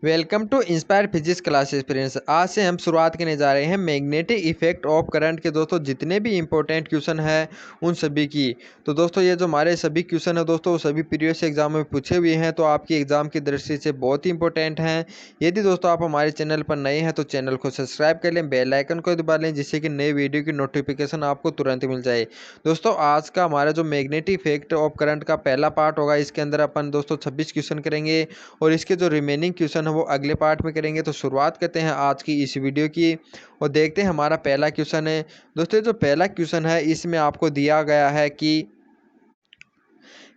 Welcome to Inspire Physics Classes friends. आज से हम शुरुआत करने जा रहे हैं मैग्नेटिक इफेक्ट ऑफ करंट के दोस्तों जितने भी इंपॉर्टेंट क्वेश्चन हैं उन सभी की। तो दोस्तों ये जो हमारे सभी क्वेश्चन है दोस्तों वो सभी प्रीवियस एग्जाम में पूछे हुए हैं, तो आपकी एग्जाम की दृष्टि से बहुत ही इंपॉर्टेंट हैं। यदि दोस्तों आप हमारे चैनल पर नए हैं तो चैनल को सब्सक्राइब कर लें, बेल आइकन को दबा लें, जिससे कि नए वीडियो की नोटिफिकेशन आपको तुरंत मिल जाए। दोस्तों आज का हमारा जो मैग्नेटिक इफेक्ट ऑफ करंट का पहला पार्ट होगा, इसके अंदर अपन दोस्तों 26 क्वेश्चन करेंगे और इसके जो रिमेनिंग क्वेश्चन है वो अगले पार्ट में करेंगे। तो शुरुआत करते हैं आज की इस वीडियो की और देखते हैं हमारा पहला क्वेश्चन है। दोस्तों जो पहला क्वेश्चन है इसमें आपको दिया गया है कि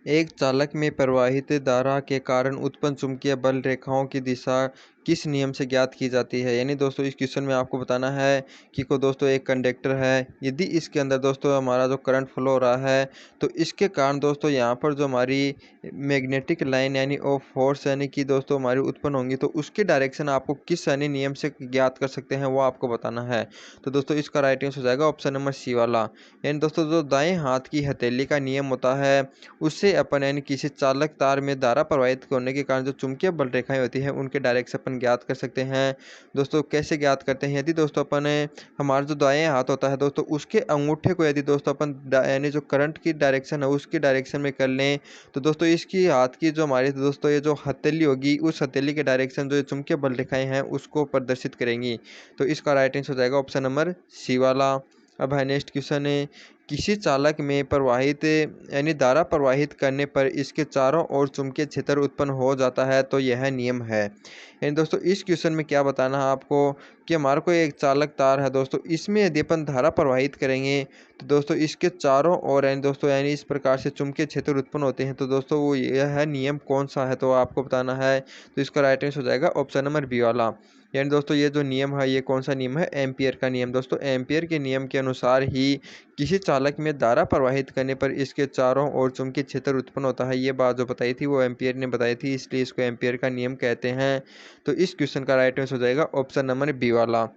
एक चालक में प्रवाहित धारा के कारण उत्पन्न चुंबकीय बल रेखाओं की दिशा किस नियम से ज्ञात की जाती है। यानी दोस्तों इस क्वेश्चन में आपको बताना है कि को दोस्तों एक कंडक्टर है, यदि इसके अंदर दोस्तों हमारा जो करंट फ्लो हो रहा है तो इसके कारण दोस्तों यहाँ पर जो हमारी मैग्नेटिक लाइन यानी ऑफ फोर्स यानी कि दोस्तों हमारी उत्पन्न होंगी, तो उसकी डायरेक्शन आपको किस यानी नियम से ज्ञात कर सकते हैं वो आपको बताना है। तो दोस्तों इसका राइट आंसर हो जाएगा ऑप्शन नंबर सी वाला। यानी दोस्तों जो दाएं हाथ की हथेली का नियम होता है उससे अपन यानी किसी चालक तार में धारा प्रवाहित होने के कारण जो चुंबकीय बल रेखाएं होती हैं उनके डायरेक्शन अपन ज्ञात कर सकते हैं। दोस्तों कैसे ज्ञात करते हैं, यदि दोस्तों अपन हमारा जो दाएं हाथ होता है दोस्तों उसके अंगूठे को यदि दोस्तों अपन यानी जो करंट की डायरेक्शन है उसकी डायरेक्शन में कर लें, तो दोस्तों इसकी हाथ की जो हमारी दोस्तों ये जो हथेली होगी उस हथेली की डायरेक्शन जो चुंबकीय बल रेखाएं हैं उसको प्रदर्शित करेंगी। तो इसका राइट आंसर हो जाएगा ऑप्शन नंबर सी वाला। अब है नेक्स्ट क्वेश्चन है, किसी चालक में प्रवाहित यानी धारा प्रवाहित करने पर इसके चारों ओर चुंबकीय क्षेत्र उत्पन्न हो जाता है, तो यह नियम है। यानी दोस्तों इस क्वेश्चन में क्या बताना है आपको कि हमारे को एक चालक तार है दोस्तों, इसमें यदि अपन धारा प्रवाहित करेंगे तो दोस्तों इसके चारों ओर यानी दोस्तों यानी इस प्रकार से चुंबकीय क्षेत्र उत्पन्न होते हैं। तो दोस्तों वो यह नियम कौन सा है तो आपको बताना है। तो इसका राइट आंसर हो जाएगा ऑप्शन नंबर बी वाला। यानी दोस्तों ये जो नियम है ये कौन सा नियम है, एम्पियर का नियम। दोस्तों एम्पियर के नियम के अनुसार ही किसी चालक में धारा प्रवाहित करने पर इसके चारों ओर चुंबकीय क्षेत्र उत्पन्न होता है। ये बात जो बताई थी वो एम्पियर ने बताई थी, इसलिए इसको एम्पियर का नियम कहते हैं। तो इस क्वेश्चन का राइट आंसर हो जाएगा ऑप्शन नंबर बी वाला।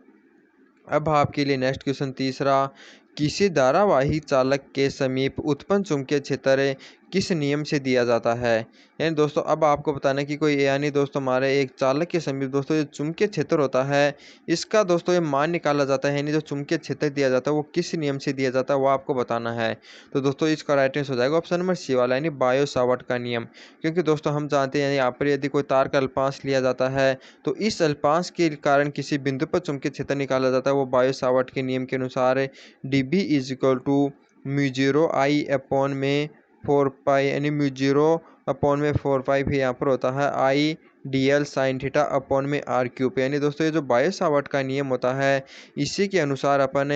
अब आपके लिए नेक्स्ट क्वेश्चन तीसरा, किसी धारावाही चालक के समीप उत्पन्न चुंबकीय क्षेत्र किस नियम से दिया जाता है। यानी दोस्तों अब आपको बताना है कि कोई यानी दोस्तों हमारे एक चालक के समीप दोस्तों जो चुंबकीय क्षेत्र होता है इसका दोस्तों ये मान निकाला जाता है, यानी जो चुंबकीय क्षेत्र दिया जाता है वो किस नियम से दिया जाता है वो आपको बताना है। तो दोस्तों इसका राइट आंसर हो जाएगा ऑप्शन नंबर सी वाला, यानी बायो सावर्ट का नियम। क्योंकि दोस्तों हम जानते हैं यहाँ पर यदि कोई तार का अल्पांश लिया जाता है तो इस अल्पांश के कारण किसी बिंदु पर चुंबकीय क्षेत्र निकाला जाता है, वो बायो सावर्ट के नियम के अनुसार dB is equal to mu 0 I upon में 4 पाई, यानी म्यू 0 अपॉन में 4 पाई भी यहाँ पर होता है आई DL साइन थीटा अपॉन में R क्यूब। यानी दोस्तों ये जो बायो सावर्ट का नियम होता है इसी के अनुसार अपन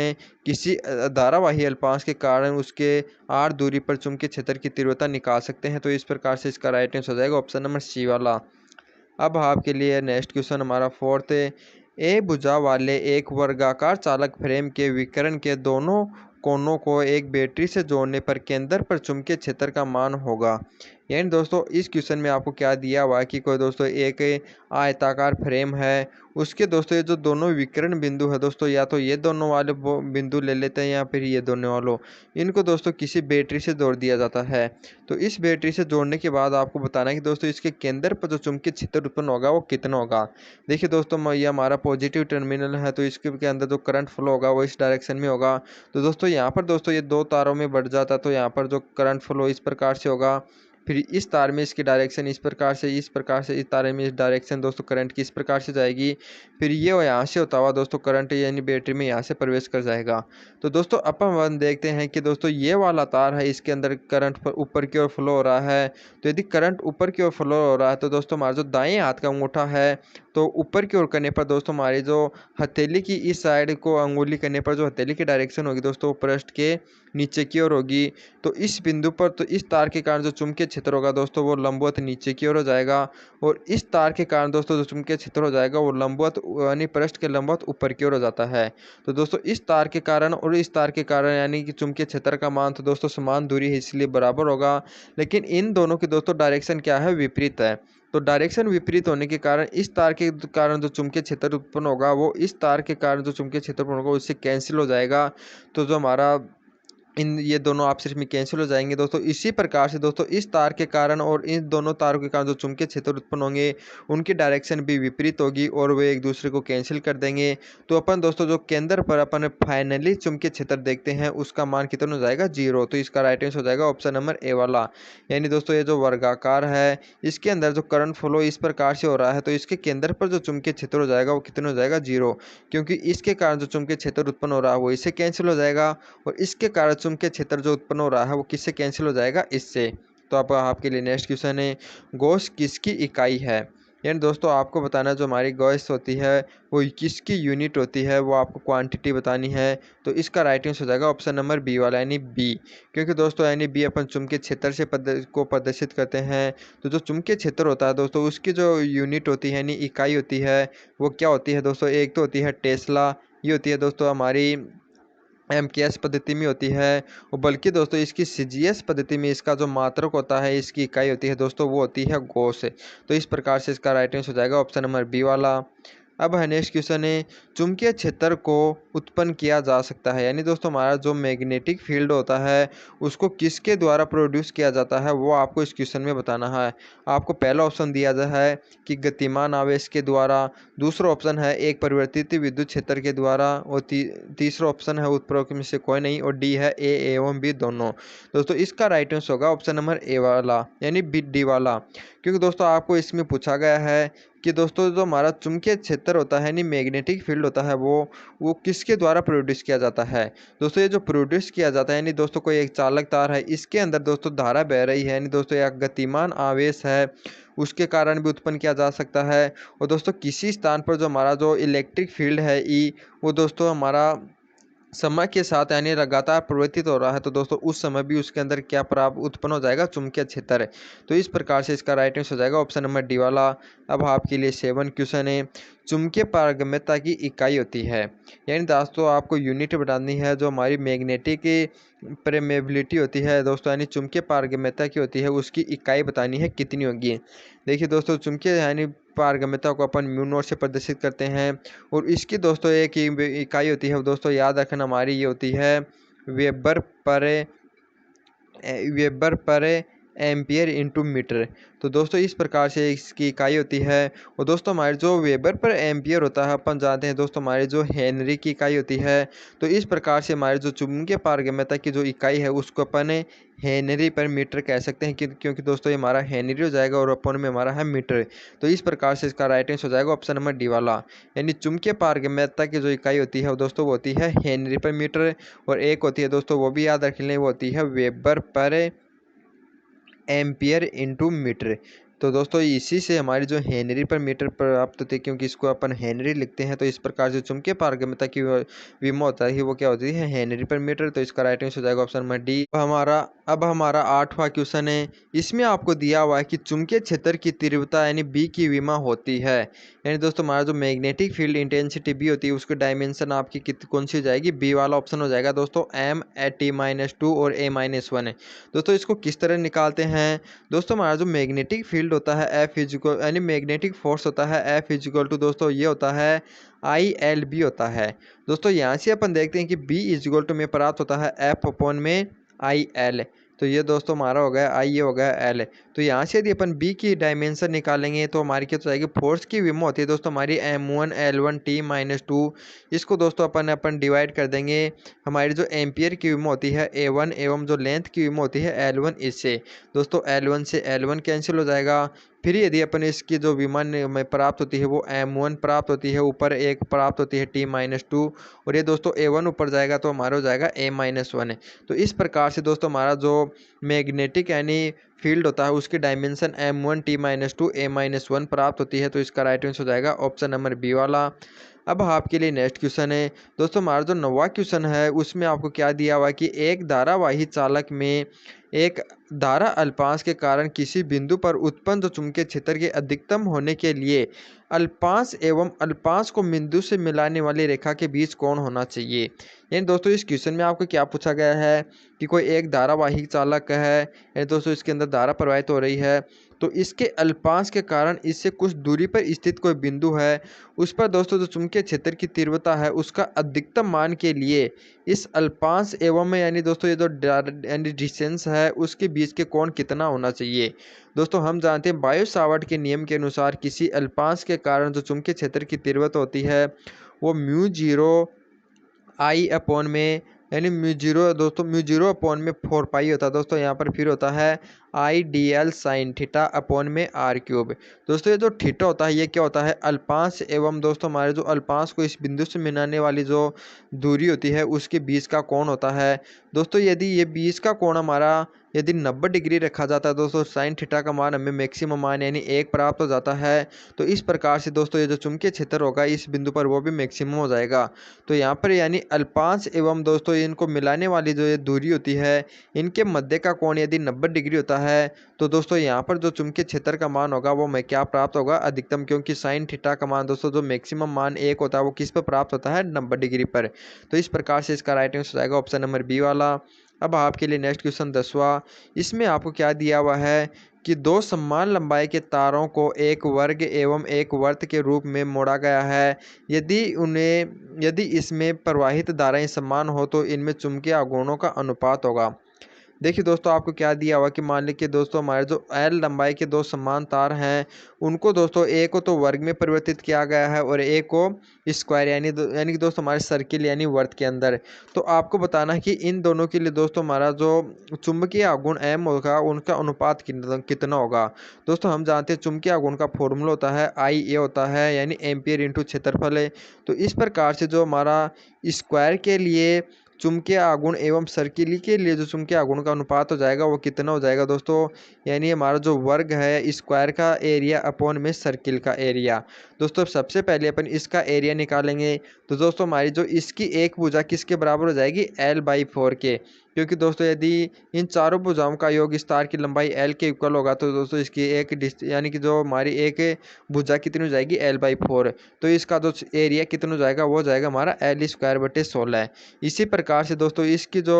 किसी धारावाही अल्पांश के कारण उसके R दूरी पर चुंबकीय क्षेत्र की तीव्रता निकाल सकते हैं। तो इस प्रकार से इसका राइट आंसर हो जाएगा ऑप्शन नंबर सी वाला। अब आपके लिए नेक्स्ट क्वेश्चन हमारा फोर्थ है, ए भुजा वाले एक वर्गाकार चालक फ्रेम के विकर्ण के दोनों कोनों को एक बैटरी से जोड़ने पर केंद्र पर चुंबकीय क्षेत्र का मान होगा। यानी दोस्तों इस क्वेश्चन में आपको क्या दिया हुआ है कि कोई दोस्तों एक आयताकार फ्रेम है, उसके दोस्तों ये जो दोनों विकर्ण बिंदु है दोस्तों, या तो ये दोनों वाले बिंदु ले लेते हैं या फिर ये दोनों वालों, इनको दोस्तों किसी बैटरी से जोड़ दिया जाता है। तो इस बैटरी से जोड़ने के बाद आपको बताना है कि दोस्तों इसके केंद्र पर जो चुंबकीय क्षेत्र उत्पन्न होगा वो कितना होगा। देखिए दोस्तों ये हमारा पॉजिटिव टर्मिनल है तो इसके अंदर जो करंट फ्लो होगा वो इस डायरेक्शन में होगा। तो दोस्तों यहाँ पर दोस्तों ये दो तारों में बढ़ जाता है तो यहाँ पर जो करंट फ्लो इस प्रकार से होगा, फिर इस तार में इसकी डायरेक्शन इस प्रकार से इस तारे में इस डायरेक्शन दोस्तों करंट की इस प्रकार से जाएगी, फिर ये यहाँ से होता हुआ दोस्तों करंट यानी बैटरी में यहाँ से प्रवेश कर जाएगा। तो दोस्तों अपन देखते हैं कि दोस्तों ये वाला तार है इसके अंदर करंट ऊपर की ओर फ्लो हो रहा है। तो यदि करंट ऊपर की ओर फ्लो हो रहा है तो दोस्तों हमारा जो दाएं हाथ का अंगूठा है तो ऊपर की ओर करने पर दोस्तों हमारी जो हथेली की इस साइड को अंगुली करने पर जो हथेली की डायरेक्शन होगी दोस्तों पृष्ठ के नीचे की ओर होगी। तो इस बिंदु पर तो इस तार के कारण जो चुंबकीय क्षेत्र होगा दोस्तों वो लंबवत नीचे की ओर हो जाएगा, और इस तार के कारण दोस्तों जो चुंबकीय क्षेत्र हो जाएगा वो लंबवत यानी पृष्ठ के लंबवत ऊपर की ओर हो जाता है। तो दोस्तों इस तार के कारण और इस तार के कारण यानी कि चुंबकीय क्षेत्र का मान तो दोस्तों समान दूरी है इसलिए बराबर होगा, लेकिन इन दोनों की दोस्तों डायरेक्शन क्या है, विपरीत है। तो डायरेक्शन विपरीत होने के कारण इस तार के कारण जो चुंबकीय क्षेत्र उत्पन्न होगा वो इस तार के कारण जो चुंबकीय क्षेत्र उत्पन्न होगा उससे कैंसिल हो जाएगा। तो जो हमारा इन ये दोनों आपस में कैंसिल हो जाएंगे दोस्तों। इसी प्रकार से दोस्तों इस तार के कारण और इन दोनों तारों के कारण जो चुंबकीय क्षेत्र उत्पन्न होंगे उनकी डायरेक्शन भी विपरीत होगी और वे एक दूसरे को कैंसिल कर देंगे। तो अपन दोस्तों जो केंद्र पर अपन फाइनली चुंबकीय क्षेत्र देखते हैं उसका मान कितना हो जाएगा, 0। तो इसका राइट आंसर हो जाएगा ऑप्शन नंबर ए वाला। यानी दोस्तों ये जो वर्गाकार है इसके अंदर जो करंट फ्लो इस प्रकार से हो रहा है तो इसके केंद्र पर जो चुंबकीय क्षेत्र हो जाएगा वो कितना हो जाएगा, 0। क्योंकि इसके कारण जो चुंबकीय क्षेत्र उत्पन्न हो रहा है वो इससे कैंसिल हो जाएगा और इसके कारण चुंबकीय क्षेत्र जो उत्पन्न हो रहा है वो किससे कैंसिल हो जाएगा, इससे। तो अब आपके लिए नेक्स्ट क्वेश्चन है, गॉस किसकी इकाई है। यानी दोस्तों आपको बताना जो हमारी गॉस होती है वो किसकी यूनिट होती है, वो आपको क्वांटिटी बतानी है। तो इसका राइट आंसर हो जाएगा ऑप्शन नंबर बी वाला यानी बी। क्योंकि दोस्तों यानी बी अपन चुंबकीय क्षेत्र से को प्रदर्शित करते हैं। तो जो चुंबकीय क्षेत्र होता है दोस्तों उसकी जो यूनिट होती है यानी इकाई होती है वो क्या होती है दोस्तों, एक तो होती है टेस्ला, ये होती है दोस्तों हमारी एमकेएस पद्धति में होती है, और बल्कि दोस्तों इसकी सीजीएस पद्धति में इसका जो मात्रक होता है इसकी इकाई होती है दोस्तों वो होती है गॉस। तो इस प्रकार से इसका राइट आंसर हो जाएगा ऑप्शन नंबर बी वाला। अब है नेक्स्ट क्वेश्चन है, चुंबकीय क्षेत्र को उत्पन्न किया जा सकता है। यानी दोस्तों हमारा जो मैग्नेटिक फील्ड होता है उसको किसके द्वारा प्रोड्यूस किया जाता है वो आपको इस क्वेश्चन में बताना है। आपको पहला ऑप्शन दिया जाता है कि गतिमान आवेश के द्वारा, दूसरा ऑप्शन है एक परिवर्तित विद्युत क्षेत्र के द्वारा, और तीसरा ऑप्शन है उत्प्रेरक में से कोई नहीं, और डी है ए एवं बी दोनों। दोस्तों इसका राइट आंसर होगा ऑप्शन नंबर ए वाला यानी बी डी वाला। क्योंकि दोस्तों आपको इसमें पूछा गया है कि दोस्तों जो हमारा चुंबकीय क्षेत्र होता है यानी मैग्नेटिक फील्ड होता है वो किसके द्वारा प्रोड्यूस किया जाता है। दोस्तों ये जो प्रोड्यूस किया जाता है यानी दोस्तों कोई एक चालक तार है इसके अंदर दोस्तों धारा बह रही है, यानी दोस्तों एक गतिमान आवेश है उसके कारण भी उत्पन्न किया जा सकता है। और दोस्तों किसी स्थान पर जो हमारा जो इलेक्ट्रिक फील्ड है ई, वो दोस्तों हमारा समय के साथ यानी लगातार परिवर्तित हो रहा है तो दोस्तों उस समय भी उसके अंदर क्या प्राप्त उत्पन्न हो जाएगा, चुंबकीय क्षेत्र। तो इस प्रकार से इसका राइट आंसर हो जाएगा ऑप्शन नंबर डी वाला। अब आपके लिए 7 क्वेश्चन है, चुंबकीय पारगम्यता की इकाई होती है। यानी दोस्तों आपको यूनिट बतानी है जो हमारी मैग्नेटिक परमेबिलिटी होती है दोस्तों, यानी चुंबकीय पारगम्यता की होती है उसकी इकाई बतानी है कितनी होगी। देखिए दोस्तों चुंबकीय यानी पारगम्यता को अपन म्यू नॉट से प्रदर्शित करते हैं, और इसकी दोस्तों एक इकाई होती है दोस्तों याद रखना हमारी ये होती है वेबर पर एम्पियर इंटू मीटर। तो दोस्तों इस प्रकार से इसकी इकाई होती है। और दोस्तों हमारे जो वेबर पर एम्पियर होता है अपन जानते हैं दोस्तों हमारे जो हेनरी की इकाई होती है। तो इस प्रकार से हमारे जो चुंबकीय पारगम्यता की जो इकाई है उसको अपन हेनरी पर मीटर कह सकते हैं क्योंकि दोस्तों ये हमारा हेनरी हो जाएगा और अपन में हमारा है मीटर। तो इस प्रकार से इसका राइट आंसर हो जाएगा ऑप्शन नंबर डी वाला। यानी चुंबकीय पारगम्यता की जो इकाई होती है वो दोस्तों वो होती है हेनरी पर मीटर, और एक होती है दोस्तों वो भी याद रख लें वो होती है वेबर पर एम्पियर इंटू मीटर। तो दोस्तों इसी से हमारी जो हेनरी पर मीटर प्राप्त होती है, क्योंकि इसको अपन हेनरी लिखते हैं। तो इस प्रकार से चुंबकीय पारगम्यता की विमा होता है वो क्या होती है, हेनरी पर मीटर। तो इसका राइट आंसर हो जाएगा ऑप्शन नंबर डी। अब हमारा 8वां क्वेश्चन है, इसमें आपको दिया हुआ है कि चुंबकीय क्षेत्र की तीव्रता यानी बी की विमा होती है। यानी दोस्तों हमारा जो मैग्नेटिक फील्ड इंटेंसिटी बी होती है उसकी डायमेंशन आपकी कौन सी हो जाएगी, बी वाला ऑप्शन हो जाएगा दोस्तों एम ए टी-2 और a-1 है। दोस्तों इसको किस तरह निकालते हैं, दोस्तों हमारा जो मैग्नेटिक फील्ड होता है एफ इजिकल यानी मैग्नेटिक फोर्स होता है एफ इजिकल टू दोस्तों ये होता है आई एल बी होता है। दोस्तों यहाँ से अपन देखते हैं कि बी इजिकल टू में प्राप्त होता है एफ अपॉन में आई एल। तो ये दोस्तों हमारा हो गया आई, ये हो गया एल। तो यहाँ से यदि अपन बी की डायमेंशन निकालेंगे तो हमारी क्या हो जाएगी, फोर्स की विमा होती है दोस्तों हमारी m1L1T-2। इसको दोस्तों अपन डिवाइड कर देंगे हमारी जो एम्पियर की विमा होती है A1 एवं जो लेंथ की विमा होती है L1 इससे। दोस्तों L1 से L1 कैंसिल हो जाएगा। फिर यदि अपन इसकी जो विमान में प्राप्त होती है वो m1 प्राप्त होती है, ऊपर एक प्राप्त होती है T-2, और ये दोस्तों A1 ऊपर जाएगा तो हमारा हो जाएगा A-1। तो इस प्रकार से दोस्तों हमारा जो मैग्नेटिक यानी फील्ड होता है उसकी डायमेंशन m1 T-2 A-1 प्राप्त होती है। तो इसका राइट आंसर हो जाएगा ऑप्शन नंबर बी वाला। अब आपके लिए नेक्स्ट क्वेश्चन है दोस्तों, हमारा जो 9वां क्वेश्चन है उसमें आपको क्या दिया हुआ है कि एक धारावाही चालक में एक धारा अल्पांश के कारण किसी बिंदु पर उत्पन्न जो चुंबकीय क्षेत्र के अधिकतम होने के लिए अल्पांश एवं अल्पांश को बिंदु से मिलाने वाली रेखा के बीच कौन होना चाहिए। यानी दोस्तों इस क्वेश्चन में आपको क्या पूछा गया है कि कोई एक धारावाही चालक है, यानी दोस्तों इसके अंदर धारा प्रवाहित हो रही है, तो इसके अल्पांश के कारण इससे कुछ दूरी पर स्थित कोई बिंदु है, उस पर दोस्तों जो चुंबकीय क्षेत्र की तीव्रता है उसका अधिकतम मान के लिए इस अल्पांश एवं यानी दोस्तों ये जो यानी डिस्टेंस है उसके बीच के कोण कितना होना चाहिए। दोस्तों हम जानते हैं बायो सावर्ट के नियम के अनुसार किसी अल्पांश के कारण जो चुंबकीय क्षेत्र की तीव्रता होती है वो म्यू जीरो आई अपॉन में यानी म्यू जीरो दोस्तों म्यू जीरो अपॉन में 4 पाई होता है दोस्तों। यहाँ पर फिर होता है I D L sine theta upon में आर क्यूब। दोस्तों ये जो थीटा होता है ये क्या होता है, अल्पांश एवं दोस्तों हमारे जो अल्पांश को इस बिंदु से मिलाने वाली जो दूरी होती है उसके बीच का कोण होता है। दोस्तों यदि ये बीच का कोण हमारा यदि 90 डिग्री रखा जाता है दोस्तों, साइन थीटा का मान हमें मैक्सिमम मान यानी 1 प्राप्त हो जाता है। तो इस प्रकार से दोस्तों ये जो चुंबकीय क्षेत्र होगा इस बिंदु पर वो भी मैक्सिमम हो जाएगा। तो यहाँ पर यानी अल्पांश एवं दोस्तों इनको मिलाने वाली जो ये दूरी होती है इनके मध्य का कोण यदि 90 डिग्री होता है तो दोस्तों यहाँ पर जो चुंबकीय क्षेत्र का मान होगा वो मैं क्या प्राप्त होगा, अधिकतम, क्योंकि साइन थीटा का मान दोस्तों जो मैक्सिमम मान 1 होता है वो किस पर प्राप्त होता है, 90 डिग्री पर। तो इस प्रकार से इसका राइट आंसर हो जाएगा ऑप्शन नंबर बी वाला। अब आपके लिए नेक्स्ट क्वेश्चन 10वां। इसमें आपको क्या दिया हुआ है कि दो समान लंबाई के तारों को एक वर्ग एवं एक वृत्त के रूप में मोड़ा गया है। यदि इसमें प्रवाहित धाराएं समान हो तो इनमें चुंबकीय आघूर्णों का अनुपात होगा। देखिए दोस्तों आपको क्या दिया हुआ कि मान लीजिए दोस्तों हमारे जो एल लंबाई के दो समान तार हैं उनको दोस्तों एक को तो वर्ग में परिवर्तित किया गया है और एक को स्क्वायर यानी कि दोस्तों हमारे सर्किल यानी वर्त के अंदर। तो आपको बताना है कि इन दोनों के लिए दोस्तों हमारा जो चुंबकीय आघूर्ण एम होगा उनका अनुपात कितना होगा। दोस्तों हम जानते हैं चुंबकीय आघूर्ण का फॉर्मूला होता है आई ए होता है यानी एम्पियर इंटू क्षेत्रफल है। तो इस प्रकार से जो हमारा स्क्वायर के लिए चुंबकीय आघूर्ण एवं सर्किल के लिए जो चुंबकीय आघूर्ण का अनुपात हो जाएगा वो कितना हो जाएगा दोस्तों, यानी हमारा जो वर्ग है स्क्वायर का एरिया अपॉन में सर्किल का एरिया। दोस्तों सबसे पहले अपन इसका एरिया निकालेंगे तो दोस्तों हमारी जो इसकी एक भुजा किसके बराबर हो जाएगी, L/4 के, क्योंकि दोस्तों यदि इन चारों भुजाओं का योग इस तार की लंबाई L के इक्वल होगा तो दोस्तों इसकी एक यानी कि जो हमारी एक भुजा कितनी हो जाएगी, L/4। तो इसका जो एरिया कितना हो जाएगा वो हो जाएगा हमारा L²/16। इसी प्रकार से दोस्तों इसकी जो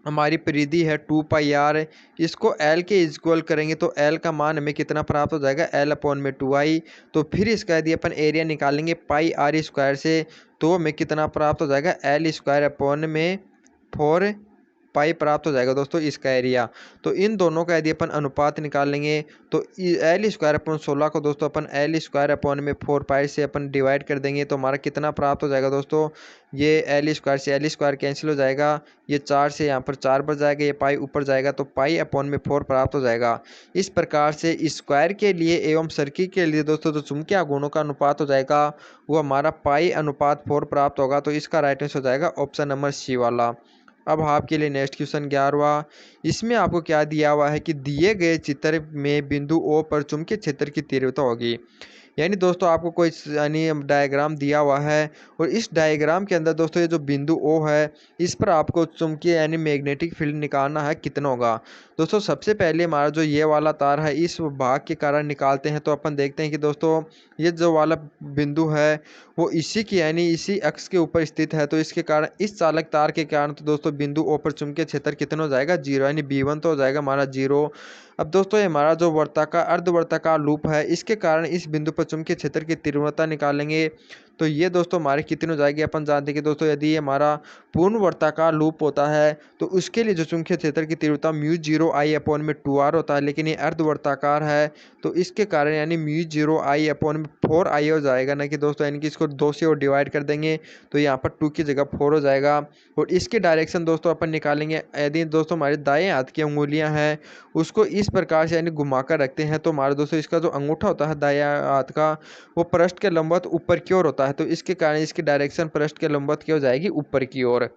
हमारी परिधि है 2πr, इसको L के इक्वल करेंगे तो L का मान हमें कितना प्राप्त हो जाएगा, L/2i। तो फिर इसका यदि अपन एरिया निकालेंगे πr² से तो हमें कितना प्राप्त हो जाएगा, L² 4 पाई प्राप्त हो जाएगा दोस्तों इसका एरिया। तो इन दोनों का यदि अपन अनुपात निकालेंगे तो L² को दोस्तों अपन L² 4 पाई से अपन डिवाइड कर देंगे तो हमारा कितना प्राप्त हो जाएगा दोस्तों, ये L² से L² कैंसिल हो जाएगा, ये 4 से यहाँ पर 4 बच जाएगा, ये पाई ऊपर जाएगा तो π/4 प्राप्त हो जाएगा। इस प्रकार से स्क्वायर के लिए एवं सर्किल के लिए दोस्तों जो चुंबकीय आघूर्णों का अनुपात हो जाएगा वो हमारा π/4 प्राप्त होगा। तो इसका राइट आंसर हो जाएगा ऑप्शन नंबर सी वाला। अब आपके लिए नेक्स्ट क्वेश्चन 11वां। इसमें आपको क्या दिया हुआ है कि दिए गए चित्र में बिंदु O पर चुंबकीय क्षेत्र की तीव्रता होगी। यानी दोस्तों आपको कोई यानी डायग्राम दिया हुआ है और इस डायग्राम के अंदर दोस्तों ये जो बिंदु O है इस पर आपको चुंबकीय यानी मैग्नेटिक फील्ड निकालना है, कितना होगा। दोस्तों सबसे पहले हमारा जो ये वाला तार है इस भाग के कारण निकालते हैं तो अपन देखते हैं कि दोस्तों ये जो वाला बिंदु है वो इसी की यानी इसी अक्ष के ऊपर स्थित है। तो इसके कारण इस चालक तार के कारण तो दोस्तों बिंदु O पर चुंबकीय क्षेत्र कितना हो जाएगा, 0, यानी B1 तो हो जाएगा हमारा 0। अब दोस्तों ये हमारा जो वर्ताकार अर्धवर्ताकार लूप है इसके कारण इस बिंदु पर चुंबकीय क्षेत्र की तीव्रता निकालेंगे तो ये दोस्तों हमारे कितनी हो जाएगी। अपन जानते हैं कि दोस्तों यदि ये हमारा पूर्ण वर्ताकार लूप होता है तो उसके लिए जो चुंबकीय क्षेत्र की तीव्रता μ0I/2r होता है, लेकिन ये अर्धवर्ताकार है तो इसके कारण यानी μ0I/4i हो जाएगा ना कि दोस्तों, यानी कि इसको 2 से और डिवाइड कर देंगे तो यहाँ पर 2 की जगह 4 हो जाएगा। और इसके डायरेक्शन दोस्तों अपन निकालेंगे, यदि दोस्तों हमारे दाएं हाथ की अंगुलियां हैं उसको इस प्रकार से यानी घुमाकर रखते हैं तो हमारे दोस्तों इसका जो अंगूठा होता है दाएं हाथ का वो पृष्ठ के लंबवत ऊपर की ओर होता है। तो इसके कारण इसकी डायरेक्शन पृष्ठ के लंबवत की हो जाएगी ऊपर की ओर।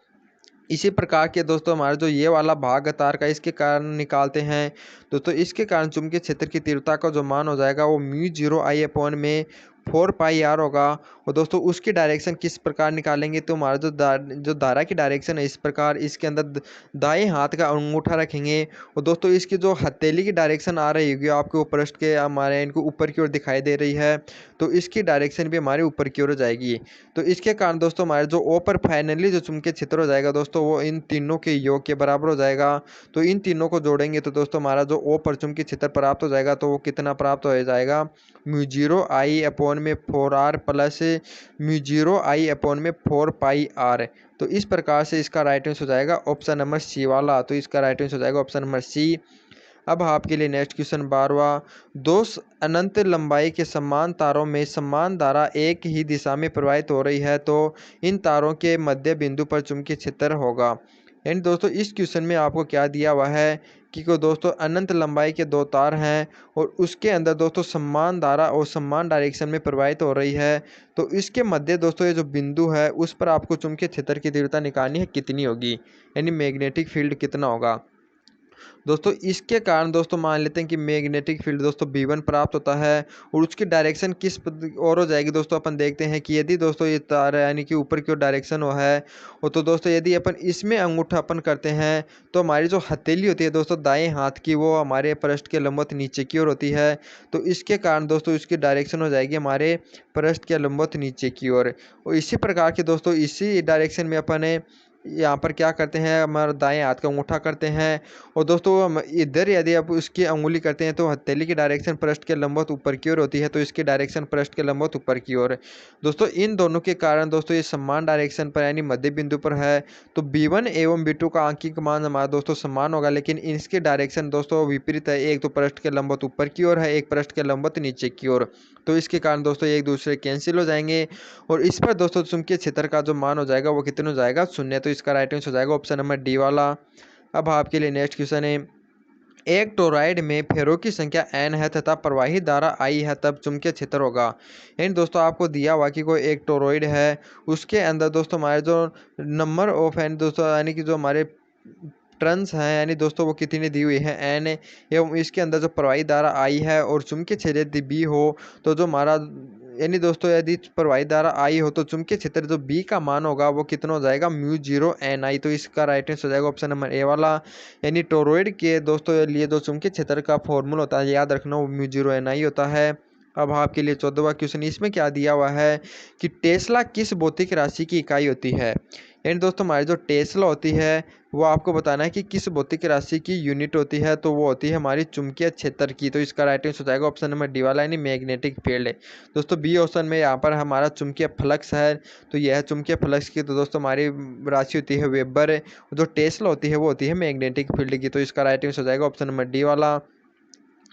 इसी प्रकार के दोस्तों हमारे जो ये वाला भाग है तार का इसके कारण निकालते हैं दोस्तों, इसके कारण चुंबकीय क्षेत्र की तीव्रता का जो मान हो जाएगा वो μ0I/4 4 पाई आर होगा। और दोस्तों उसकी डायरेक्शन किस प्रकार निकालेंगे, तो हमारा जो धारा की डायरेक्शन है इस प्रकार, इसके अंदर दाएं हाथ का अंगूठा रखेंगे। और दोस्तों इसकी जो हथेली की डायरेक्शन आ रही होगी आपको पृष्ठ के हमारे इनको ऊपर की ओर दिखाई दे रही है, तो इसकी डायरेक्शन भी हमारे ऊपर की ओर हो जाएगी। तो इसके कारण दोस्तों हमारे जो ओ पर फाइनली जो चुंबकीय क्षेत्र हो जाएगा दोस्तों, वो इन तीनों के योग के बराबर हो जाएगा। तो इन तीनों को जोड़ेंगे तो दोस्तों हमारा जो ओ पर चुंबकीय क्षेत्र प्राप्त हो जाएगा, तो वो कितना प्राप्त हो जाएगा, म्यू 0 आई अपॉन में 4r प्लस म्यू 0 आई अपॉन में 4 पाई आर। तो इस प्रकार से इसका राइट आंसर हो जाएगा ऑप्शन नंबर सी वाला। तो इसका राइट आंसर हो जाएगा ऑप्शन नंबर सी। अब आपके लिए नेक्स्ट क्वेश्चन 12वां, दो अनंत लंबाई के समान तारों में समान धारा एक ही दिशा में प्रवाहित हो रही है, तो इन तारों के मध्य बिंदु पर चुंबकीय क्षेत्र होगा। एंड दोस्तों इस क्वेश्चन में आपको क्या दिया हुआ है कि को दोस्तों अनंत लंबाई के दो तार हैं और उसके अंदर दोस्तों समान धारा और समान डायरेक्शन में प्रवाहित हो रही है, तो इसके मध्य दोस्तों ये जो बिंदु है उस पर आपको चुंबकीय क्षेत्र की तीव्रता निकालनी है, कितनी होगी, यानी मैग्नेटिक फील्ड कितना होगा। दोस्तों इसके कारण दोस्तों मान लेते हैं कि मैग्नेटिक फील्ड दोस्तों V1 प्राप्त होता है और उसकी डायरेक्शन किस और हो जाएगी दोस्तों, अपन देखते हैं कि यदि दोस्तों ये तार यानी कि ऊपर की ओर डायरेक्शन हो है, और तो दोस्तों यदि अपन इसमें अंगूठा अपन करते हैं तो हमारी जो हथेली होती है दोस्तों दाएं हाथ की, वो हमारे पृष्ठ के लंबवत नीचे की ओर होती है। तो इसके कारण दोस्तों इसकी डायरेक्शन हो जाएगी हमारे पृष्ठ के लंबवत नीचे की ओर। और इसी प्रकार के दोस्तों इसी डायरेक्शन में अपन यहाँ पर क्या करते हैं, हमारा दाएं हाथ का अंगूठा करते हैं। और दोस्तों हम इधर यदि आप उसकी अंगुली करते हैं तो हथेली की डायरेक्शन पृष्ठ के लंबवत ऊपर की ओर होती है, तो इसकी डायरेक्शन पृष्ठ के लंबवत ऊपर की ओर। दोस्तों इन दोनों के कारण दोस्तों ये समान डायरेक्शन पर यानी मध्य बिंदु पर है, तो B1 एवं B2 का आंकिक मान हमारा दोस्तों समान होगा, लेकिन इसकी डायरेक्शन दोस्तों विपरीत है। एक तो पृष्ठ के लंबवत ऊपर की ओर है, एक पृष्ठ के लंबवत नीचे की ओर। तो इसके कारण दोस्तों एक दूसरे कैंसिल हो जाएंगे और इस पर दोस्तों चुंबकीय क्षेत्र का जो मान हो जाएगा वो कितना हो जाएगा, 0। तो इसका राइट आंसर हो जाएगा ऑप्शन नंबर डी वाला। अब आपके लिए नेक्स्ट क्वेश्चन है, एक टोरॉइड में फेरों की संख्या n है तथा प्रवाही धारा I है, तब चुंबकीय क्षेत्र होगा। इन दोस्तों आपको दिया हुआ कि कोई एक टोरॉइड है, उसके अंदर दोस्तों हमारे जो नंबर ऑफ एन दोस्तों यानी कि जो हमारे टर्न्स हैं यानी दोस्तों वो कितनी दी हुई है n, एवं इसके अंदर जो प्रवाही धारा I है और चुंबकीय क्षेत्र यदि B हो, तो जो हमारा यानी दोस्तों यदि प्रवाही धारा I हो तो चुंबकीय क्षेत्र जो B का मान होगा वो कितना हो जाएगा, म्यू 0 NI। तो इसका राइट आंसर हो जाएगा ऑप्शन नंबर ए वाला। यानी टोरॉइड के दोस्तों लिए जो चुंबकीय क्षेत्र का फॉर्मूला होता है याद रखना, वो म्यू 0 NI होता है। अब आपके लिए 14वां क्वेश्चन, इसमें क्या दिया हुआ है कि टेस्ला किस भौतिक राशि की इकाई होती है। यानी दोस्तों हमारी जो टेस्ला होती है वो आपको बताना है कि किस भौतिक राशि की यूनिट होती है, तो वो होती है हमारी चुंबकीय क्षेत्र की। तो इसका राइट आंसर हो जाएगा ऑप्शन नंबर डी वाला यानी मैग्नेटिक फील्ड है। दोस्तों बी ऑप्शन में यहाँ पर हमारा चुंबकीय फ्लक्स है, तो यह चुंबकीय फ्लक्स की तो दोस्तों हमारी राशि होती है वेबर, जो टेस्ला होती है वो होती है मैग्नेटिक फील्ड की। तो इसका राइट आंसर हो जाएगा ऑप्शन नंबर डी वाला।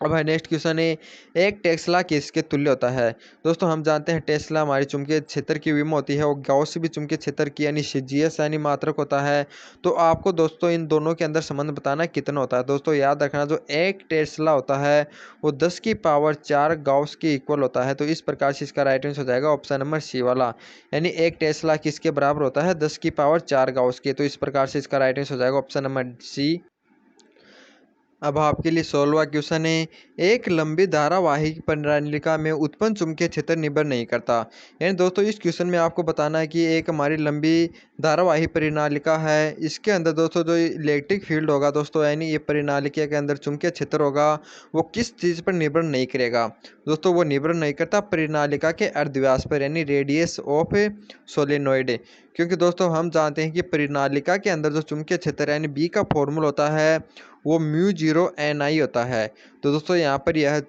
अब है नेक्स्ट क्वेश्चन है, एक टेस्ला किसके तुल्य होता है। दोस्तों हम जानते हैं टेस्ला हमारी चुंबकीय क्षेत्र की विम होती है और गॉस भी चुंबकीय क्षेत्र की यानी CGS यानी मात्रक होता है। तो आपको दोस्तों इन दोनों के अंदर संबंध बताना कितना होता है। दोस्तों याद रखना जो एक टेस्ला होता है वो 10 की पावर 4 गॉस के इक्वल होता है। तो इस प्रकार से इसका राइट आंसर हो जाएगा ऑप्शन नंबर सी वाला, यानी एक टेस्ला किसके बराबर होता है, 10 की पावर 4 गॉस के। तो इस प्रकार से इसका राइट आंसर हो जाएगा ऑप्शन नंबर सी। अब आपके लिए 16वां क्वेश्चन है, एक लंबी धारावाहिक प्रणालिका में उत्पन्न चुंबकीय क्षेत्र निर्भर नहीं करता। यानी दोस्तों इस क्वेश्चन में आपको बताना है कि एक हमारी लंबी धारावाहिक प्रणालिका है, इसके अंदर दोस्तों जो इलेक्ट्रिक फील्ड होगा दोस्तों यानी ये प्रणालिका के अंदर चुंबकीय क्षेत्र होगा वो किस चीज़ पर निर्भर नहीं करेगा। दोस्तों वो निर्भर नहीं करता प्रणालिका के अर्धव्यास पर यानी रेडियस ऑफ सोलेनोइड। क्योंकि दोस्तों हम जानते हैं कि प्रणालिका के अंदर जो चुंबकीय क्षेत्र यानी बी का फॉर्मूला होता है वो म्यू 0 NI होता है। तो दोस्तों यहाँ पर यह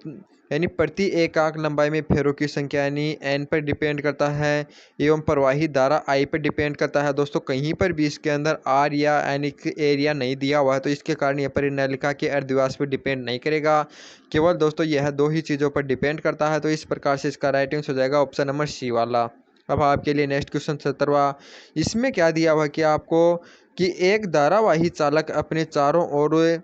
यानी प्रति एकांक लंबाई में फेरों की संख्या यानी n पर डिपेंड करता है एवं प्रवाही धारा I पर डिपेंड करता है। दोस्तों कहीं पर भी इसके अंदर R या यानी एरिया नहीं दिया हुआ है, तो इसके कारण यह प्रणालिका के अर्धव्यास पर डिपेंड नहीं करेगा, केवल दोस्तों यह दो ही चीज़ों पर डिपेंड करता है। तो इस प्रकार से इसका राइट आंसर हो जाएगा ऑप्शन नंबर सी वाला। अब आपके लिए नेक्स्ट क्वेश्चन 17वां, इसमें क्या दिया हुआ कि आपको कि एक धारावाही चालक अपने चारों ओर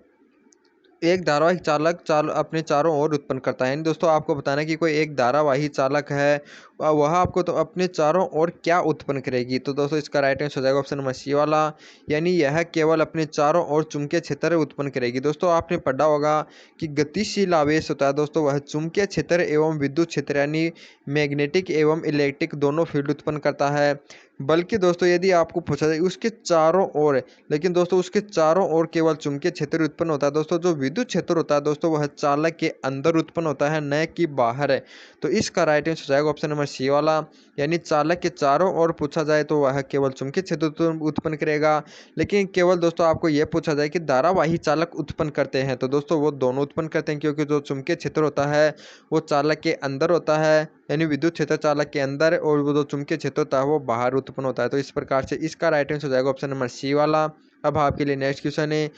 अपने चारों ओर उत्पन्न करता है। यानी दोस्तों आपको बताना है कि कोई एक धारावाही चालक है वह आपको तो अपने चारों ओर क्या उत्पन्न करेगी। तो दोस्तों इसका राइट आंसर हो जाएगा ऑप्शन नंबर सी वाला, यानी यह केवल अपने चारों ओर चुंबकीय क्षेत्र उत्पन्न करेगी। दोस्तों आपने पढ़ा होगा कि गतिशील आवेश होता है दोस्तों, वह चुंबकीय क्षेत्र एवं विद्युत क्षेत्र यानी मैग्नेटिक एवं इलेक्ट्रिक दोनों फील्ड उत्पन्न करता है। बल्कि दोस्तों यदि आपको पूछा जाए उसके चारों ओर, लेकिन दोस्तों उसके चारों ओर केवल चुंबकीय क्षेत्र उत्पन्न होता है। दोस्तों जो विद्युत क्षेत्र होता है दोस्तों वह चालक के अंदर उत्पन्न होता है, न कि बाहर है। तो इसका राइट आंसर हो जाएगा ऑप्शन नंबर सी वाला, यानी चालक के चारों ओर पूछा जाए तो वह केवल चुंबकीय क्षेत्र उत्पन्न करेगा। लेकिन केवल दोस्तों आपको यह पूछा जाए कि धारावाही चालक उत्पन्न करते हैं, तो दोस्तों वो दोनों उत्पन्न करते हैं, क्योंकि जो चुंबकीय क्षेत्र होता है वो चालक के अंदर होता है, यानी विद्युत क्षेत्र चालक के अंदर, और वो जो चुंबकीय क्षेत्र होता है वो बाहर उत्पन्न होता है। तो इस प्रकार से इसका राइट आंसर हो जाएगा ऑप्शन नंबर सी वाला। अब आपके लिए नेक्स्ट क्वेश्चन है,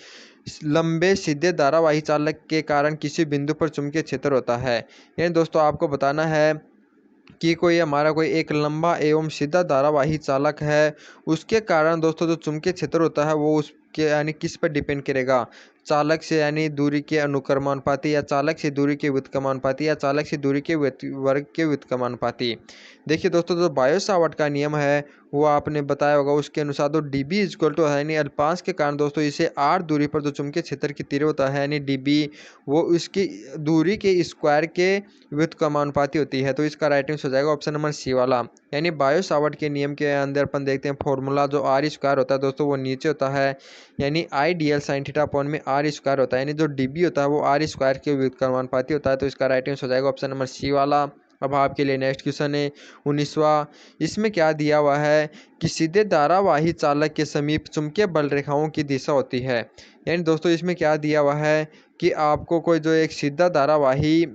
लंबे सीधे धारावाही चालक के कारण किसी बिंदु पर चुंबकीय क्षेत्र होता है। यानी दोस्तों आपको बताना है कि कोई एक लंबा एवं सीधा धारावाही चालक है, उसके कारण दोस्तों जो चुंबकीय क्षेत्र होता है वो उसके यानी किस पर डिपेंड करेगा, चालक से यानी दूरी के अनुक्रमानुपाती, या चालक से दूरी के व्युत्क्रमानुपाती, या चालक से दूरी के वर्ग के व्युत्क्रमानुपाती। देखिए दोस्तों जो बायो सावर्ट का नियम है वो आपने बताया होगा, उसके अनुसार तो डीबी इजक्वल टू है यानी अल्पांश के कारण दोस्तों इसे आर दूरी पर जो चुंबकीय क्षेत्र की तीव्रता है यानी डीबी, वो उसकी दूरी के स्क्वायर के व्युत्क्रमानुपाती होती है। तो इसका राइट आंसर हो जाएगा ऑप्शन नंबर सी वाला, यानी बायो सावर्ट के नियम के अंदर अपन देखते हैं फॉर्मूला जो आर स्क्वायर होता है दोस्तों वो नीचे होता है, यानी I D L sine theta upon में आर स्क्वायर होता है, यानी जो डीबी होता है वो आर स्क्वायर के व्युत्क्रमानुपाती होता है। तो इसका राइट आंसर हो जाएगा ऑप्शन नंबर सी वाला। अब आपके लिए नेक्स्ट क्वेश्चन है 19वां, इसमें क्या दिया हुआ है कि सीधे धारावाही चालक के समीप चुंबकीय बल रेखाओं की दिशा होती है। यानी दोस्तों इसमें क्या दिया हुआ है कि आपको कोई जो एक सीधा धारावाही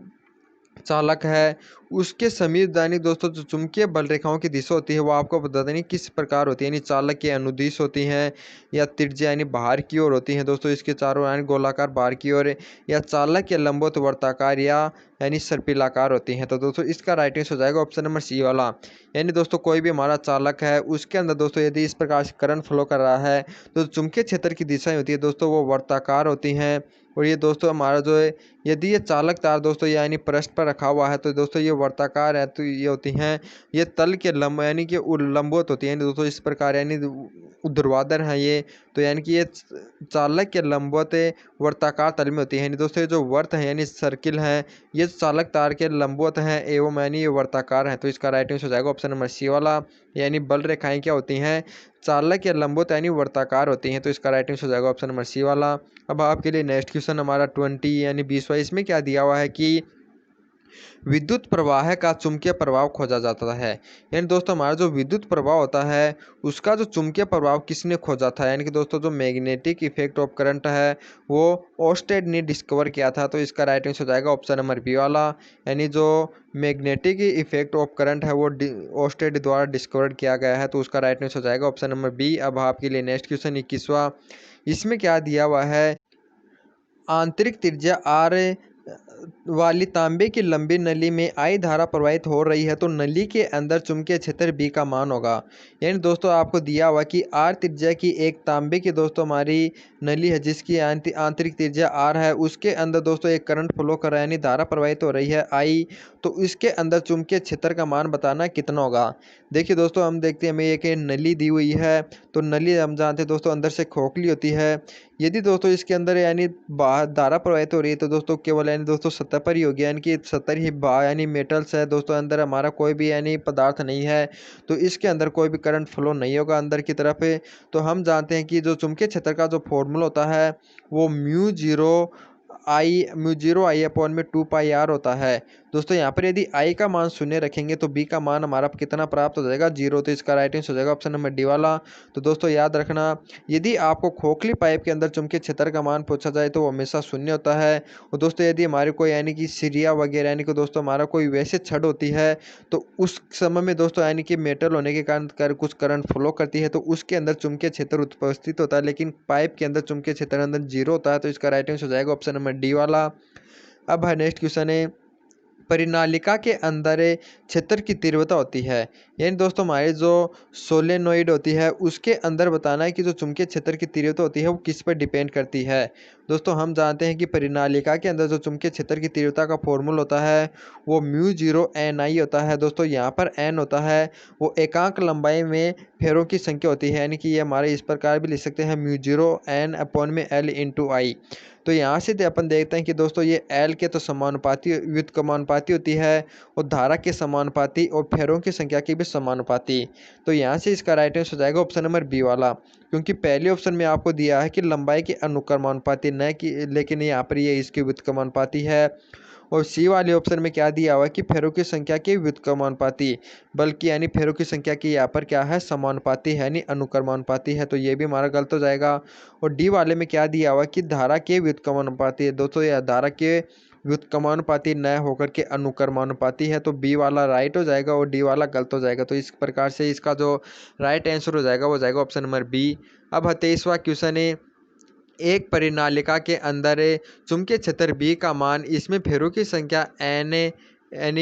चालक है उसके समीप यानी दोस्तों जो चुंबकीय बल रेखाओं की दिशा होती है वो आपको बता देनी किस प्रकार होती है, यानी चालक के अनुदिश होती हैं, या त्रिज्या यानी बाहर की ओर होती हैं दोस्तों इसके चारों यानी गोलाकार बाहर की ओर, या चालक के लंबवत वर्ताकार या यानी सर्पिलाकार होती हैं। तो दोस्तों इसका राइट आंसर हो जाएगा ऑप्शन नंबर सी वाला, यानी दोस्तों कोई भी हमारा चालक है उसके अंदर दोस्तों यदि इस प्रकार से करंट फ्लो कर रहा है तो चुंबकीय क्षेत्र की दिशाएं होती है दोस्तों वो वर्ताकार होती हैं। और ये दोस्तों हमारा जो है यदि ये चालक तार दोस्तों यानी पृष्ठ पर रखा हुआ है तो दोस्तों ये वर्ताकार है, तो ये होती हैं ये तल के लंब यानी कि लंबवत होती है दोस्तों इस प्रकार, यानी ऊर्ध्वाधर हैं ये, तो यानी कि ये चालक के लंबवत वर्ताकार तल में होती है। यानी दोस्तों ये जो वर्त है यानी सर्किल हैं ये चालक तार के लंबवत हैं एवं यानी ये वर्ताकार हैं। तो इसका राइट आंसर हो जाएगा ऑप्शन नंबर सी वाला, यानी बल रेखाएं क्या होती हैं, चालक या लंबवत यानी वर्ताकार होती हैं। तो इसका राइट आंसर हो जाएगा ऑप्शन नंबर सी वाला। अब आपके लिए नेक्स्ट क्वेश्चन हमारा 20 यानी 20वां, इसमें क्या दिया हुआ है कि विद्युत प्रवाह का चुंबकीय प्रभाव खोजा जाता है। यानी दोस्तों हमारा जो विद्युत प्रवाह होता है उसका जो चुंबकीय प्रभाव किसने खोजा था, यानी कि दोस्तों जो मैग्नेटिक इफेक्ट ऑफ करंट है वो ओस्टेड ने डिस्कवर किया था। तो इसका राइट आंसर हो जाएगा ऑप्शन नंबर बी वाला, यानी जो मैग्नेटिक इफेक्ट ऑफ करंट है वो ओस्टेड द्वारा डिस्कवर किया गया है। तो उसका राइट आंसर हो जाएगा ऑप्शन नंबर बी। अब आपके लिए नेक्स्ट क्वेश्चन 21वां, इसमें क्या दिया हुआ है, आंतरिक त्रिज्या आर वाली तांबे की लंबी नली में आई धारा प्रवाहित हो रही है तो नली के अंदर चुंबकीय क्षेत्र बी का मान होगा। यानी दोस्तों आपको दिया हुआ कि आर त्रिज्या की एक तांबे की दोस्तों हमारी नली है जिसकी आंतरिक त्रिज्या आर है, उसके अंदर दोस्तों एक करंट फ्लो कर रहा है यानी धारा प्रवाहित हो रही है आई, तो इसके अंदर चुंबकीय क्षेत्र का मान बताना कितना होगा। देखिए दोस्तों हम देखते हैं हमें एक नली दी हुई है, तो नली हम जानते हैं दोस्तों अंदर से खोखली होती है, यदि दोस्तों इसके अंदर यानी बाहर धारा प्रवाहित हो रही है तो दोस्तों केवल यानी दोस्तों सतह पर ही होगी, यानी कि सतह ही यानी मेटल्स है दोस्तों, अंदर हमारा कोई भी यानी पदार्थ नहीं है, तो इसके अंदर कोई भी करंट फ्लो नहीं होगा अंदर की तरफ। तो हम जानते हैं कि जो चुंबकीय क्षेत्र का जो फॉर्मूला होता है वो म्यू जीरो आई अपॉन में 2 पाई आर होता है। दोस्तों यहाँ पर यदि आई का मान शून्य रखेंगे तो बी का मान हमारा कितना प्राप्त हो जाएगा, 0। तो इसका राइट आंसर हो जाएगा ऑप्शन नंबर डी वाला। तो दोस्तों याद रखना यदि आपको खोखली पाइप के अंदर चुंबकीय क्षेत्र का मान पूछा जाए तो वो हमेशा शून्य होता है। और दोस्तों यदि हमारे कोई यानी कि सिरिया वगैरह यानी कि दोस्तों हमारा कोई वैसे छड़ होती है तो उस समय में दोस्तों यानी कि मेटल होने के कारण कुछ करंट फ्लो करती है तो उसके अंदर चुंबकीय क्षेत्र उपस्थित होता है, लेकिन पाइप के अंदर चुंबकीय क्षेत्र अंदर 0 होता है। तो इसका राइट आंसर हो जाएगा ऑप्शन नंबर डी वाला। अब है नेक्स्ट क्वेश्चन है परिनालिका के अंदर क्षेत्र की तीव्रता होती है। यानी दोस्तों हमारी जो सोलेनोइड होती है उसके अंदर बताना है कि जो चुंबकीय क्षेत्र की तीव्रता होती है वो किस पर डिपेंड करती है। दोस्तों हम जानते हैं कि परिनालिका के अंदर जो चुंबकीय क्षेत्र की तीव्रता का फॉर्मूला होता है वो μ0 Ni होता है। दोस्तों यहाँ पर n होता है वो एकांक लंबाई में फेरों की संख्या होती है, यानी कि ये हमारे इस प्रकार भी लिख सकते हैं μ0n/L/I। तो यहाँ से अपन देखते हैं कि दोस्तों ये L के तो समानुपाती व्युत्क्रमानुपाती होती है और धारा के समानुपाती और फेरों की संख्या की भी समानुपाती। तो यहाँ से इसका राइट आंसर हो जाएगा ऑप्शन नंबर बी वाला, क्योंकि पहले ऑप्शन में आपको दिया है कि लंबाई के अनुक्रमानुपाती न कि, लेकिन यहाँ पर ये इसकी व्युत्क्रमानुपाती है। और सी वाले ऑप्शन में क्या दिया हुआ है कि फेरों की संख्या के व्युत्क्रमानुपाती, बल्कि यानी फेरों की संख्या की यहाँ पर क्या है समानुपाती है यानी अनुक्रमानुपाती है, तो ये भी हमारा गलत हो जाएगा। और डी वाले में क्या दिया हुआ है कि धारा के व्युत्क्रमानुपाती है। दोस्तों यह धारा के व्युत्क्रमानुपाती न होकर के अनुक्रमानुपाती है, तो बी वाला राइट हो जाएगा और डी वाला गलत हो जाएगा। तो इस प्रकार से इसका जो राइट आंसर हो जाएगा वो जाएगा ऑप्शन नंबर बी। अब 23वां क्वेश्चन है, एक परिनालिका के अंदर चुंबकीय क्षेत्र B का मान, इसमें फेरों की संख्या n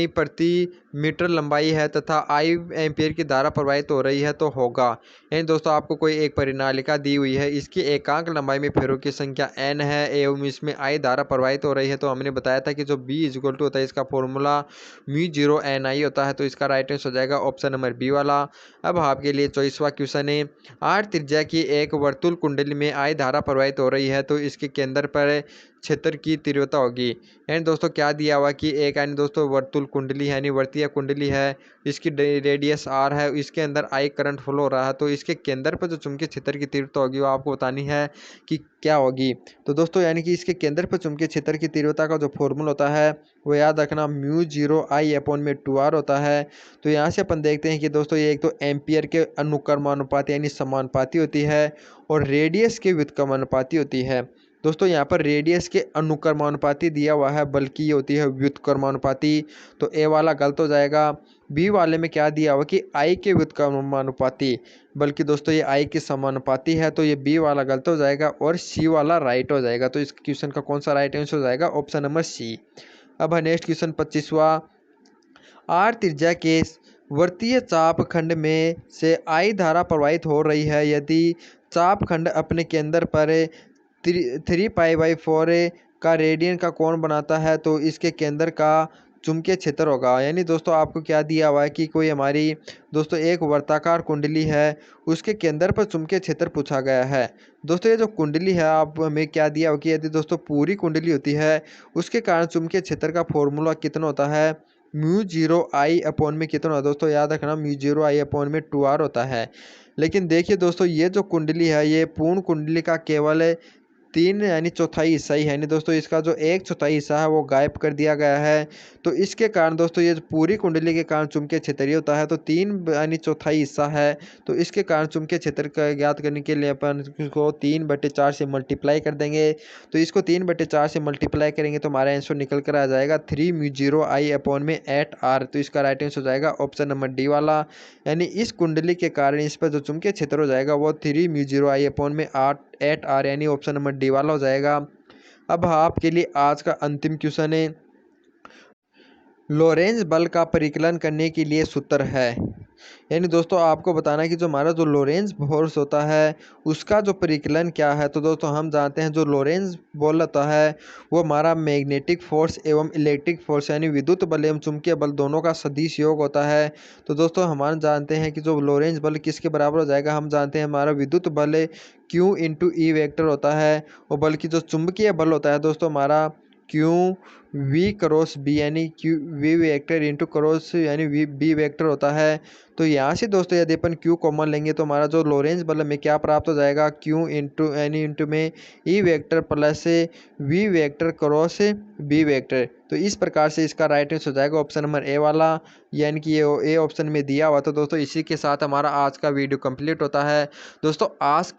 प्रति मीटर लंबाई है तथा I एम्पीयर की धारा प्रवाहित हो रही है तो होगा। यानी दोस्तों आपको कोई एक परिनालिका दी हुई है, इसकी एकांक लंबाई में फेरों की संख्या n है एवं इसमें I धारा प्रवाहित हो रही है। तो हमने बताया था कि जो B इक्वल टू होता है इसका फॉर्मूला μ0Ni होता है, तो इसका राइट आंसर हो जाएगा ऑप्शन नंबर बी वाला। अब आपके लिए 24वां क्वेश्चन है, r त्रिज्या की एक वर्तुल कुंडली में I धारा प्रवाहित हो रही है तो इसके केंद्र पर क्षेत्र की तीव्रता होगी। यानी दोस्तों क्या दिया हुआ कि एक यानी दोस्तों वर्तुल कुंडली है यानी वर्तीय कुंडली है, इसकी रेडियस r है, इसके अंदर I करंट फ्लो हो रहा है, तो इसके केंद्र पर जो चुंबकीय क्षेत्र की तीव्रता होगी वो आपको बतानी है कि क्या होगी। तो दोस्तों यानी कि इसके केंद्र पर चुंबकीय क्षेत्र की तीव्रता का जो फॉर्मूला होता है वो याद रखना μ0I/2r होता है। तो यहाँ से अपन देखते हैं कि दोस्तों ये एक तो एम्पियर के अनुक्रमानुपाती यानी समानुपाती होती है और रेडियस के व्युत्क्रमानुपाती होती है। दोस्तों यहाँ पर रेडियस के अनुक्रमानुपाती दिया हुआ है, बल्कि ये होती है व्युत्क्रमानुपाती, तो ए वाला गलत हो जाएगा। बी वाले में क्या दिया हुआ कि आई के व्युत्क्रमानुपाती, बल्कि दोस्तों ये आई के समानुपाती है, तो ये बी वाला गलत हो जाएगा और सी वाला राइट हो जाएगा। तो इस क्वेश्चन का कौन सा राइट आंसर हो जाएगा, ऑप्शन नंबर सी। अब है नेक्स्ट क्वेश्चन 25वां, आर त्रिज्या के वर्तीय चाप खंड में से आई धारा प्रवाहित हो रही है यदि चाप खंड अपने केंद्र पर 3π/4 का रेडियन का कोण बनाता है तो इसके केंद्र का चुंबकीय क्षेत्र होगा। यानी दोस्तों आपको क्या दिया हुआ है कि कोई हमारी दोस्तों एक वर्ताकार कुंडली है, उसके केंद्र पर चुंबकीय क्षेत्र पूछा गया है। दोस्तों ये जो कुंडली है आप हमें क्या दिया हुआ कि यदि दोस्तों पूरी कुंडली होती है उसके कारण चुंबकीय क्षेत्र का फॉर्मूला कितना होता है, μ0I में कितना होता है। दोस्तों याद रखना μ0I में 2r होता है। लेकिन देखिए दोस्तों ये जो कुंडली है ये पूर्ण कुंडली का केवल 3 यानी चौथाई हिस्सा ही है, यानी दोस्तों इसका जो 1/4 हिस्सा है वो गायब कर दिया गया है। तो इसके कारण दोस्तों ये पूरी कुंडली के कारण चुंबकीय क्षेत्र ये होता है, तो 3 यानी चौथाई हिस्सा है, तो इसके कारण चुंबकीय क्षेत्र का ज्ञात करने के लिए अपन इसको 3/4 से मल्टीप्लाई कर देंगे। तो इसको 3/4 से मल्टीप्लाई करेंगे तो हमारा आंसर निकल कर आ जाएगा 3μ0I/8r। तो इसका राइट आंसर हो जाएगा ऑप्शन नंबर डी वाला, यानी इस कुंडली के कारण इस पर जो चुंबकीय क्षेत्र हो जाएगा वो 3μ0I/8r यानी ऑप्शन नंबर डी वाला हो जाएगा। अब आपके लिए आज का अंतिम क्वेश्चन है, लोरेंज बल का परिकलन करने के लिए सूत्र है। यानी दोस्तों आपको बताना है कि जो हमारा जो लोरेंज फोर्स होता है उसका जो परिकलन क्या है। तो दोस्तों हम जानते हैं जो लोरेंज बल होता है वो हमारा मैग्नेटिक फोर्स एवं इलेक्ट्रिक फोर्स यानी विद्युत बल एवं चुंबकीय बल दोनों का सदिश योग होता है। तो दोस्तों हम जानते हैं कि जो लोरेंज बल किसके बराबर हो जाएगा, हम जानते हैं हमारा विद्युत बल Q × E वेक्टर होता है, और बल्कि जो चुंबकीय बल होता है दोस्तों हमारा QV×B यानी V वेक्टर इंटू क्रॉस यानी B वेक्टर होता है। तो यहाँ से दोस्तों यदि अपन Q कॉमन लेंगे तो हमारा जो लोरेंज बल में क्या प्राप्त हो जाएगा, Q इंटू यानी इंटू में E vector plus V vector cross B vector. तो इस प्रकार से इसका राइट आंसर हो जाएगा ऑप्शन नंबर ए वाला, यानी कि ये ए ऑप्शन में दिया हुआ। तो दोस्तों इसी के साथ हमारा आज का वीडियो कंप्लीट होता है। दोस्तों आज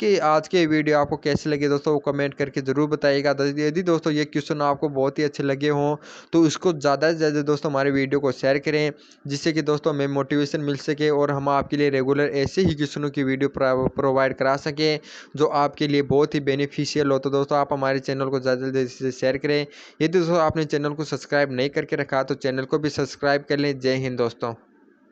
के वीडियो आपको कैसे लगे दोस्तों वो कमेंट करके ज़रूर बताइएगा। यदि दोस्तों ये क्वेश्चन आपको बहुत ही अच्छे लगे हों तो उसको ज़्यादा से ज़्यादा दोस्तों हमारे वीडियो को शेयर करें, जिससे कि दोस्तों हमें मोटिवेशन मिल सके और हम आपके लिए रेगुलर ऐसे ही क्वेश्चनों की वीडियो प्रोवाइड करा सकें जो आपके लिए बहुत ही बेनिफिशियल हो। तो दोस्तों आप हमारे चैनल को ज़्यादा से ज़्यादा शेयर करें। यदि दोस्तों आपने चैनल को सब्सक्राइब नहीं करके रखा तो चैनल को भी सब्सक्राइब कर लें। जय हिंद दोस्तों।